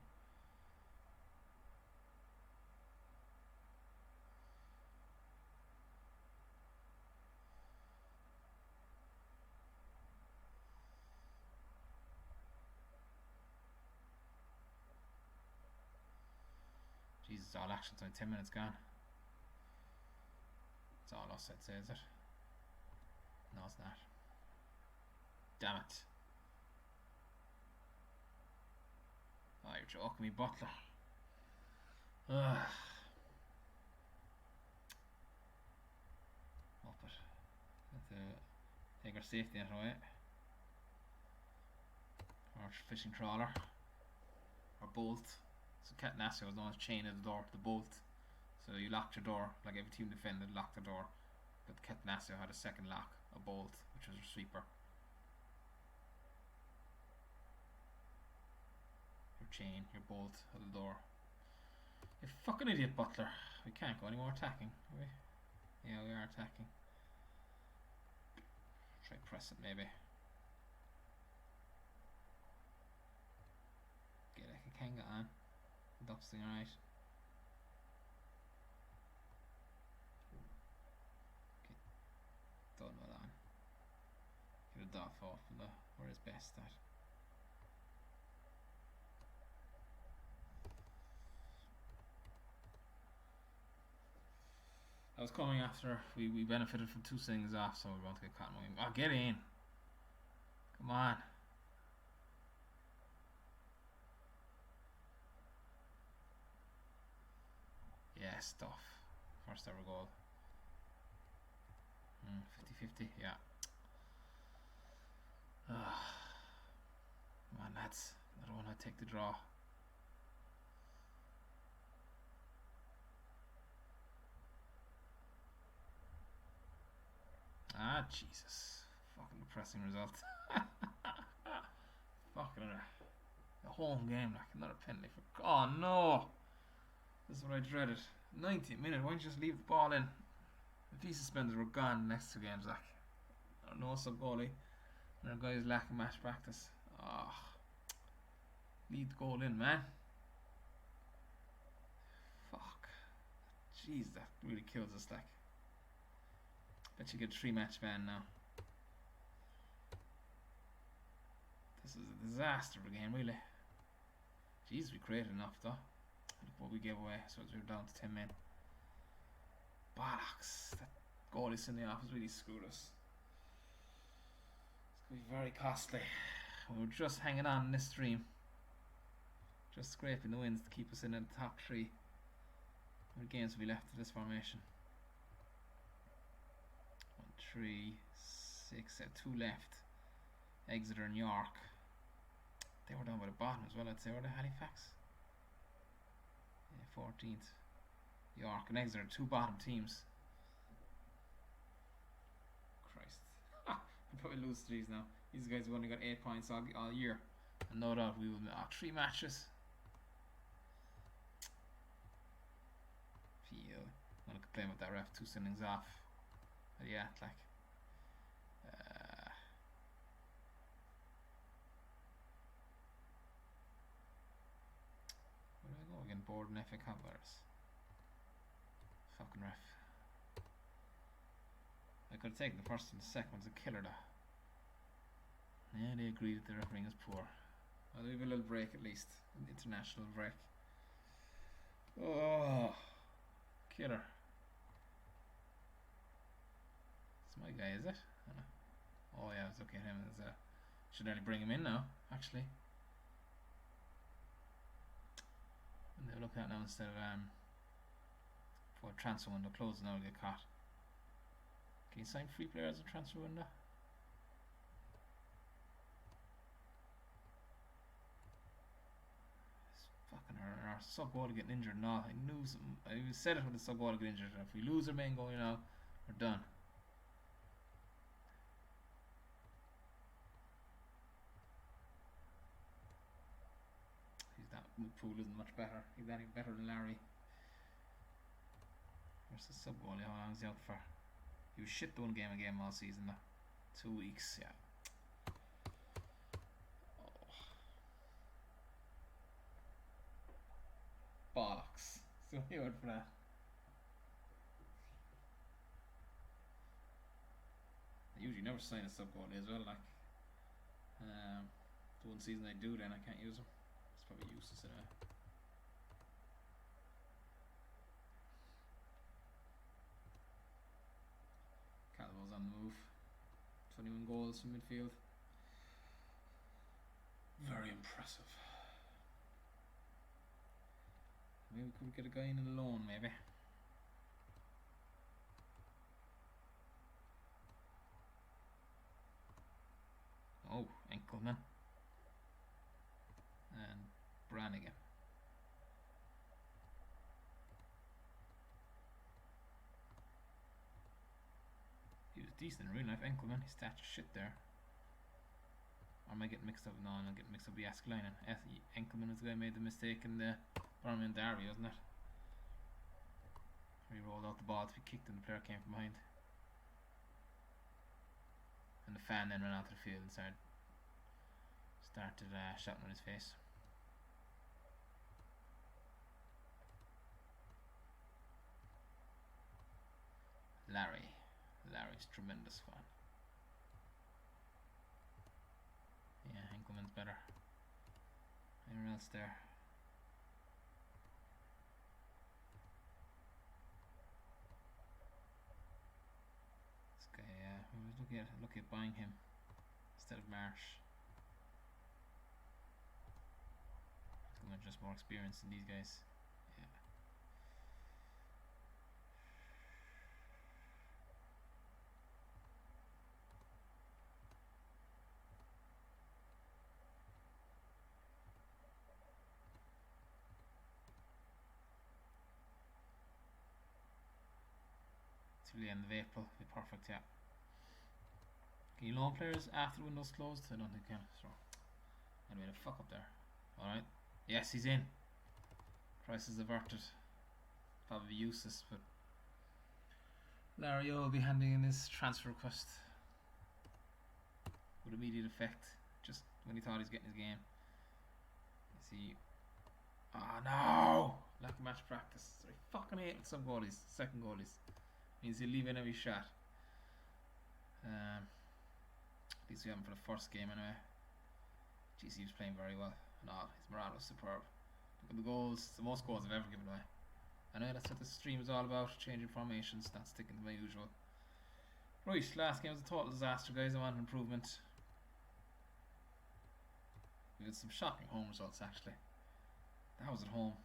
Jesus, all action's only 10 minutes gone. It's all us, I'd say, is it? No, it's not. Damn it. Oh, you're joking me, Butler. Ugh. Up it. Have to take our safety net away. Our fishing trawler. Our bolt. So Catenaccio was the one chained at the door to the bolt. So you locked your door, like every team defended, locked the door. But Catenaccio had a second lock, a bolt, which was a sweeper. Your chain, your bolt at the door. You fucking idiot, Butler. We can't go any more attacking, are we? Yeah, we are attacking. Try press it, maybe. Get a Kanga on. Duck's thing, alright. Okay. Done well on. Get a Duff off where his best at. I was coming after we benefited from 2 things off, so we want to get Cotton. Oh, get in! Come on! Yeah, stuff. First ever goal. 50-50, yeah. Man, shots. I don't want to take the draw. Ah, Jesus. Fucking depressing result. Fucking a home game, like another penalty for. Oh no! This is what I dreaded. 90th minute, why don't you just leave the ball in? If these suspenders were gone next 2 games, like. No sub goalie. And our guys lacking match practice. Oh. Lead the goal in, man. Fuck. Jeez, that really kills us, like. Bet you get a 3-match ban now. This is a disaster of a game, really. Jeez, we created enough, though. Look what we gave away, so we're down to 10 men. Bollocks. That goalie sitting in the office really screwed us. It's going to be very costly. We were just hanging on in this stream. Just scraping the wins to keep us in the top 3. How many games have we left of this formation? 1, 3, 6, 2 left. Exeter and York. They were down by the bottom as well, I'd say. Were they Halifax? Yeah, 14th. York and Exeter, 2 bottom teams. Christ. We'll probably lose to these now. These guys have only got 8 points all year. And no doubt we will. 3 matches. I'm going to complain with that ref. 2 sendings off. But yeah, like. Where do I go again? Board and FA Cup letters. Fucking ref. I could have taken the first and the second one's a killer though. Yeah, they agreed that the refereeing is poor. I'll leave a little break at least. An international break. Oh, killer. It's my guy, is it? I know. Oh yeah, I was looking at him as should only bring him in now, actually. And they'll look at now instead of for a transfer window closing now, get caught. Can you sign free players in transfer window? Fucking our sub goalie getting injured now. I knew something. I said it when the sub goalie get injured. If we lose our main goalie now, we're done. That pool isn't much better. He's any better than Larry. Where's the sub goalie? How long is he out for? He was shit doing game all season though. 2 weeks, yeah. Oh. Bollocks. So you went for that. I usually never sign a sub goalie as well, like. The 1 season I do, then I can't use him. It's probably useless anyway. Calvo's on the move. 21 goals from midfield. Very impressive. Maybe we could get a guy in on loan, maybe. Oh, Enkelman. And Brannigan. He was decent in real life. Enkelman, his stats are shit there. Or am I getting mixed up? No, I'm getting mixed up with Jaskalainen. Enkelman was the guy who made the mistake in the Birmingham derby, wasn't it? He rolled out the ball to be kicked and the player came from behind. And the fan then ran out to the field and started shouting on his face. Larry's tremendous fan. Yeah, Henkelman's better. Anyone else there? This guy, we was looking at buying him instead of Marsh. Henkelman's just more experienced than these guys. Yeah. till the end of April. Be perfect, yeah. Can you loan players after the window's closed? I don't think you can. So, I made a fuck up there. Alright. Yes, he's in. Crisis averted. Probably useless, but Lario will be handing in his transfer request with immediate effect, just when he thought he was getting his game. You see. Oh no! Lack of match practice. I fucking hate some goalies, second goalies. Means he'll leave in every shot. At least we have him for the first game anyway. Jeez, he was playing very well. No, his morale was superb. Look at the goals, it's the most goals I've ever given away. I know that's what this stream is all about, changing formations, not sticking to my usual. Right, last game was a total disaster, guys. I want improvement. We had some shocking home results, actually. That was at home.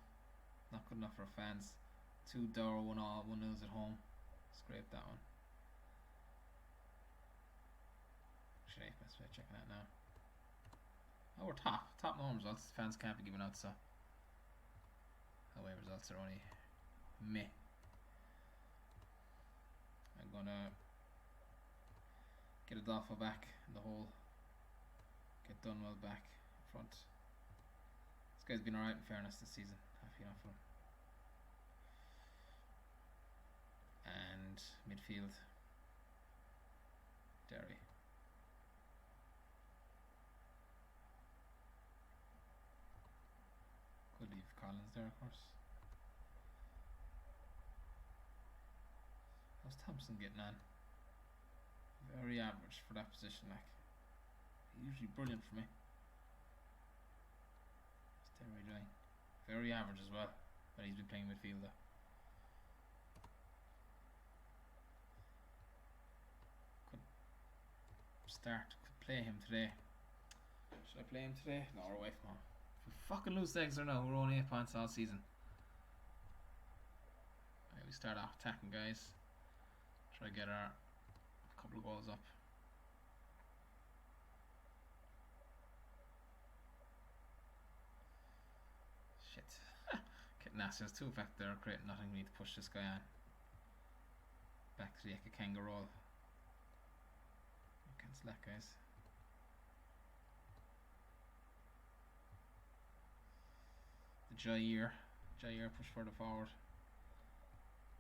Not good enough for our fans. 2 Dower, 1 all, 1 0 at home. Scrape that one. Actually, best way of checking that now. Oh, we're top in home results. Fans can't be given out, so away results are only meh. I'm gonna get Adolfo back in the hole. Get Dunwell back in front. This guy's been alright in fairness this season. Happy enough for him. And midfield, Derry. Could leave Collins there, of course. How's Thompson getting on? Very average for that position, like. Usually brilliant for me. What's Derry doing? Very average as well, but he's been playing midfield though. Could play him today. Should I play him today? No, we're away from home. If we fucking lose the Exeter now, we're only 8 points all season. Right, we start off attacking, guys. Try to get our couple of goals up. Shit. Catenaccio's too effective there, creating nothing. We need to push this guy on. Back to the Ekakanga roll. Cancel that, guys. The Jair push further forward.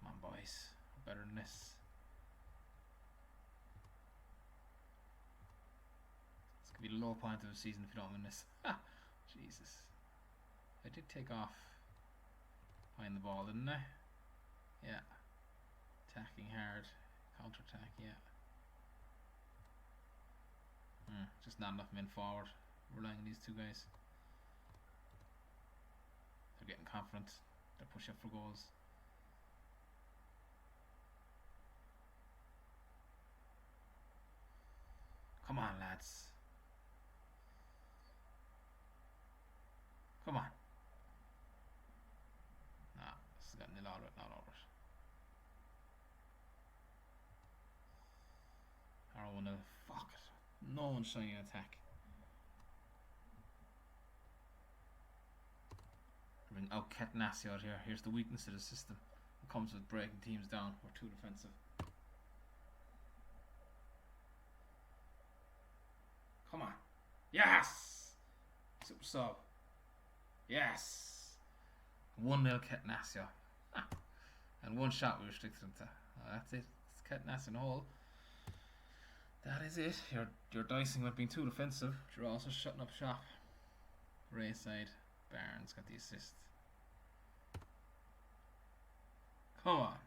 Come on, boys. We're better than this. This could be the low point of the season if you don't win this. Jesus. I did take off behind the ball, didn't I? Yeah. Attacking hard. Counter attack, yeah. Just not enough men forward. Relying on these two guys. They're getting confident. They're pushing up for goals. Come on, lads. Come on. Nah, this has got nil out of it, not over it. Arrow 1-0. Fuck it. No one's showing an attack. Bring out Catenaccio out here. Here's the weakness of the system. It comes with breaking teams down. We're too defensive. Come on. Yes! Super sub. Yes! 1-0 Catenaccio. And one shot we restricted him to. Oh, that's it. It's Catenaccio in the hole. That is it. You're dicing with being too defensive. But you're also shutting up shop. Ray side. Barnes got the assist. Come on.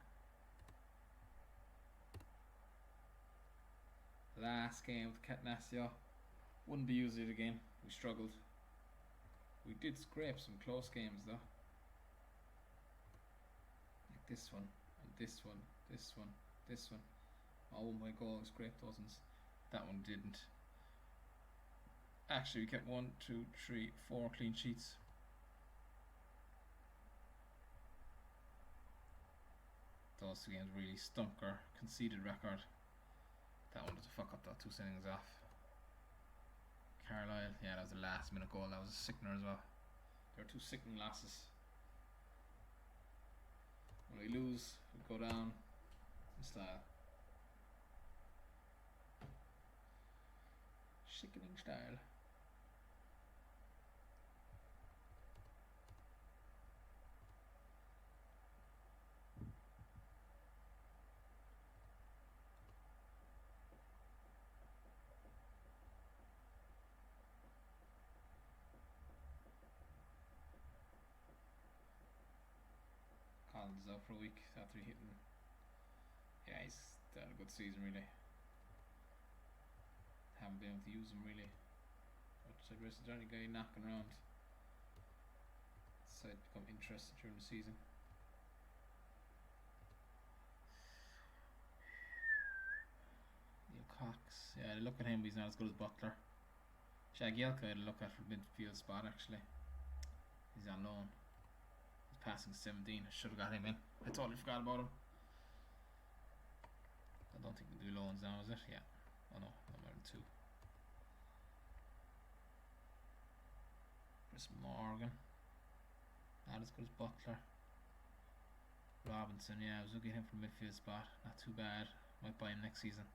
Last game with Catenaccio. Wouldn't be using it again. We struggled. We did scrape some close games though. Like this one, and this one, this one, this one. All won by goal, scraped dozens. That one didn't. Actually, we kept 1, 2, 3, 4 clean sheets. Those two games really stunk our conceded record. That one was a fuck up though, 2 sittings off. Carlisle, yeah, that was the last minute goal. That was a sickener as well. There were 2 sickening losses. When we lose, we go down. style. Sickening style. Collins is out for a week after hitting. Yeah, he's had a good season really. Haven't been able to use him really. Outside rest is the only guy knocking around. Decided to become interested during the season. Neil Cox, yeah, look at him, but he's not as good as Butler. Jagielka I had a look at for midfield spot actually. He's on loan. He's passing 17. I should have got him in. I totally forgot about him. I don't think we do loans now, is it? Yeah. Oh no, no more than 2. Chris Morgan. Not as good as Butler. Robinson, yeah, I was looking at him for a midfield spot. Not too bad. Might buy him next season.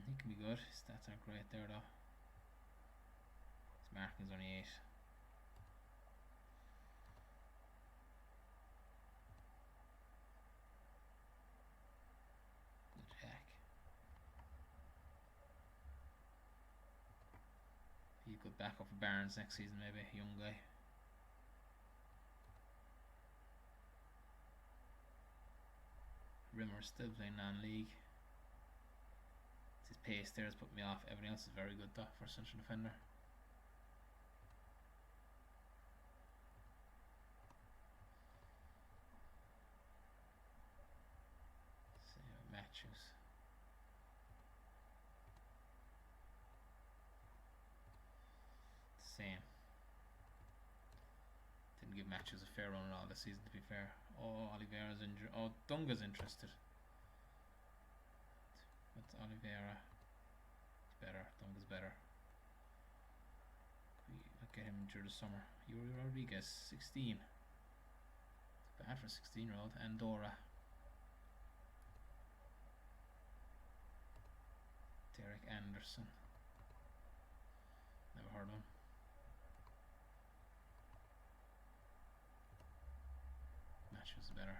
He can be good. His stats aren't great there though. His marking is only 8. Good heck. He could back up for Barnes next season, maybe. Young guy. Rimmer still playing non-league. His pace there has put me off. Everything else is very good though for a central defender. See Matthews. Same. Didn't give Matthews a fair run at all this season, to be fair. Oh, Oliveira's injured. Oh, Dunga's interested. What's Oliveira? He's better. Dunga's better. I'll get him during the summer. Yuri Rodriguez, 16. It's bad for a 16-year-old. Andorra. Derek Anderson. Never heard of him. Matthews is better.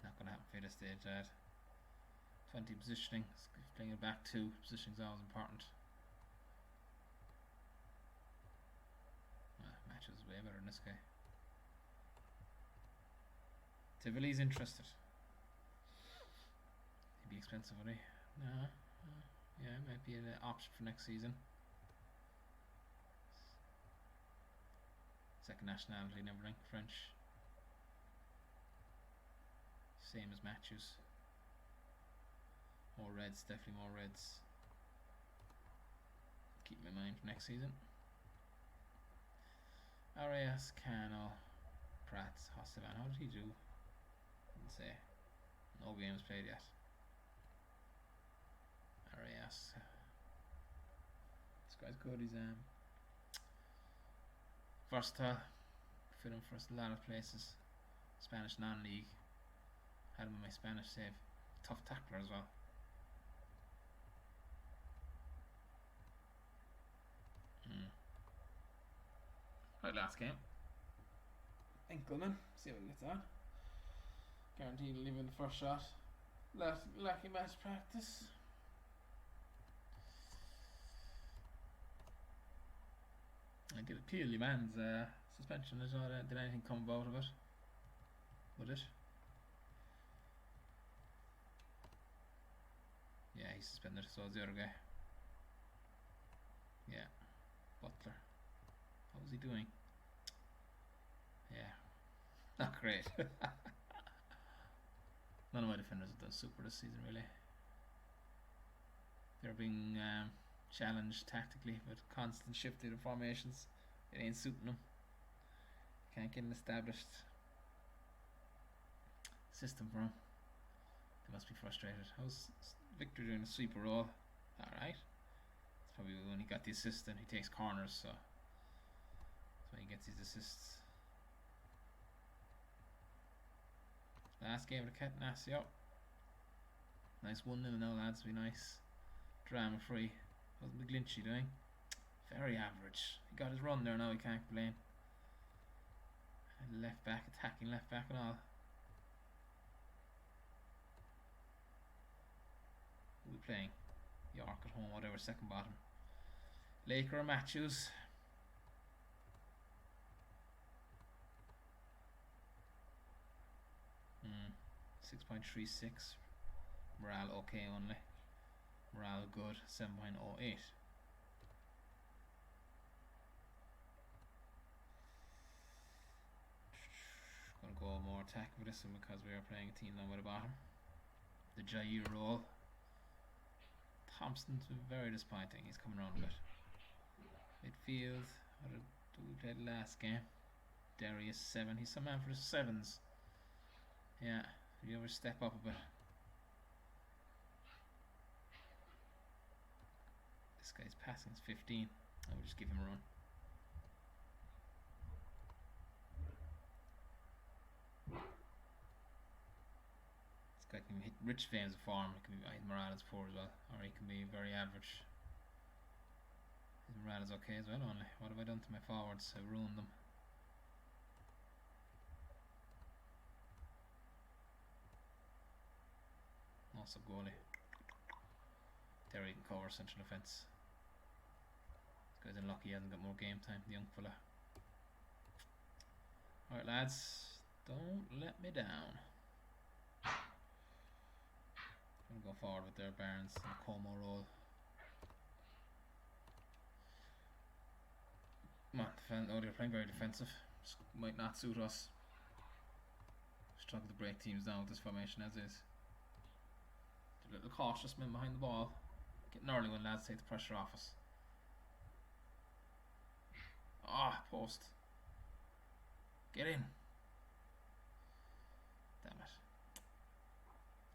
Not going to happen for this stage, Dad. 20 positioning. Playing it back 2. Positioning is always important. Matthews is way better than this guy. Tivoli's interested. He'd be expensive, would he? No. Yeah, might be an option for next season. Second nationality and everything. French. Same as Matthews. More reds, definitely more reds. Keep my mind for next season. Arias, Cano, Prats, Hostevan. How did he do? Didn't say. No games played yet. Arias. This guy's good. He's versatile. Fit him for a lot of places. Spanish non-league. Had him in my Spanish save. Tough tackler as well. Right, last game. Enkelman. See what he gets on. Guaranteed to leave in the first shot. Lucky match practice. I did appeal Liman's suspension as well. Did anything come about of it? Would it? Yeah, he's suspended, so is the other guy. Yeah. Butler. How was he doing? Yeah. Not great. None of my defenders have done super this season, really. They're being challenged tactically with constant shifting of formations. It ain't suiting them. Can't get an established system for them. They must be frustrated. How's Victor doing a sweeper roll? Alright. It's Probably when he got the assist and he takes corners, so that's why he gets his assists. Last game of the Catenaccio. Nice 1-0 now, lads. Be nice. Drama free. Wasn't McGlinchey doing? Very average. He got his run there now, he can't complain. And left back, attacking left back and all. Who are we playing? York at home, whatever, second bottom. Laker or Matthews. Hmm. 6.36. Morale okay only. Morale good. 7.08. Gonna go more attack with this one because we are playing a team down by the bottom. The Jair roll. Thompson's very disappointing. He's coming around a bit. Midfield. What did we play the last game? Darius 7. He's some man for the 7s. Yeah. Did you ever step up a bit? This guy's passing is 15. I will just give him a run. This guy can hit rich veins of form. It can be his morale is poor as well, or he can be very average. His morale is okay as well only. What have I done to my forwards? I ruined them. Also goalie. There he can cover central defence. This guy's unlucky he hasn't got more game time, the young fella. Alright lads, don't let me down. I'm gonna go forward with their Barnes and Como roll. Come on, oh, they're playing very defensive. This might not suit us. Struggle to break teams down with this formation as is. A little cautious men behind the ball. Getting early when lads take the pressure off us. Ah, post. Get in. Damn it.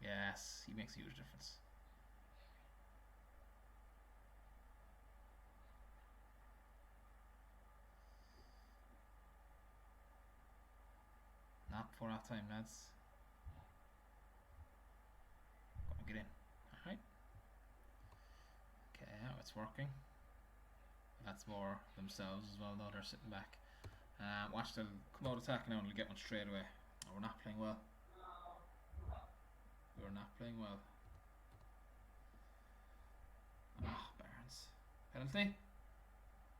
Yes, he makes a huge difference. Not before half time, lads. Gotta get in. Alright. Okay, now it's working. That's more themselves as well, though they're sitting back. Watch them come out attacking now and they'll get one straight away. Oh, we're not playing well. We're not playing well. Ah, Barnes. Penalty?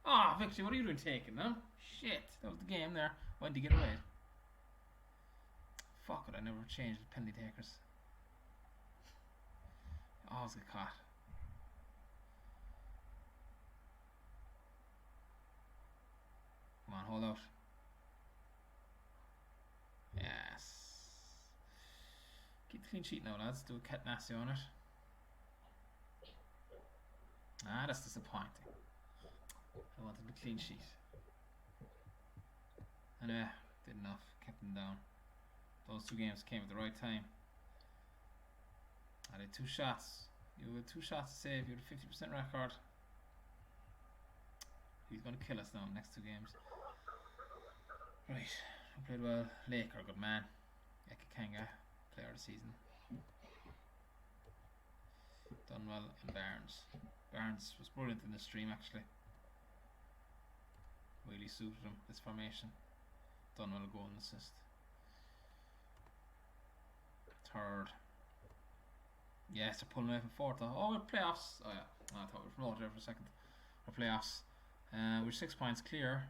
Ah, Victor, what are you doing taking now? Shit, that was the game there. When did you get away? Fuck it, I never changed the penalty takers. Always get caught. Come on, hold out. Yes. Keep the clean sheet now, lads. Do a Catenaccio on it. Ah, that's disappointing. I wanted the clean sheet. Anyway, did enough. Kept them down. Those two games came at the right time. I did 2 shots. You had 2 shots to save. You had a 50% record. He's going to kill us now in the next 2 games. Right. I played well. Laker, good man. Ekakanga, player of the season. Done well in Barnes. Barnes was brilliant in the stream actually. Really suited him, this formation. Done well, goal and assist. Third. Yes, they're pulling away from fourth though. Oh, we're playoffs. Oh yeah, I thought we were promoted there for a second. We're playoffs. We're 6 points clear.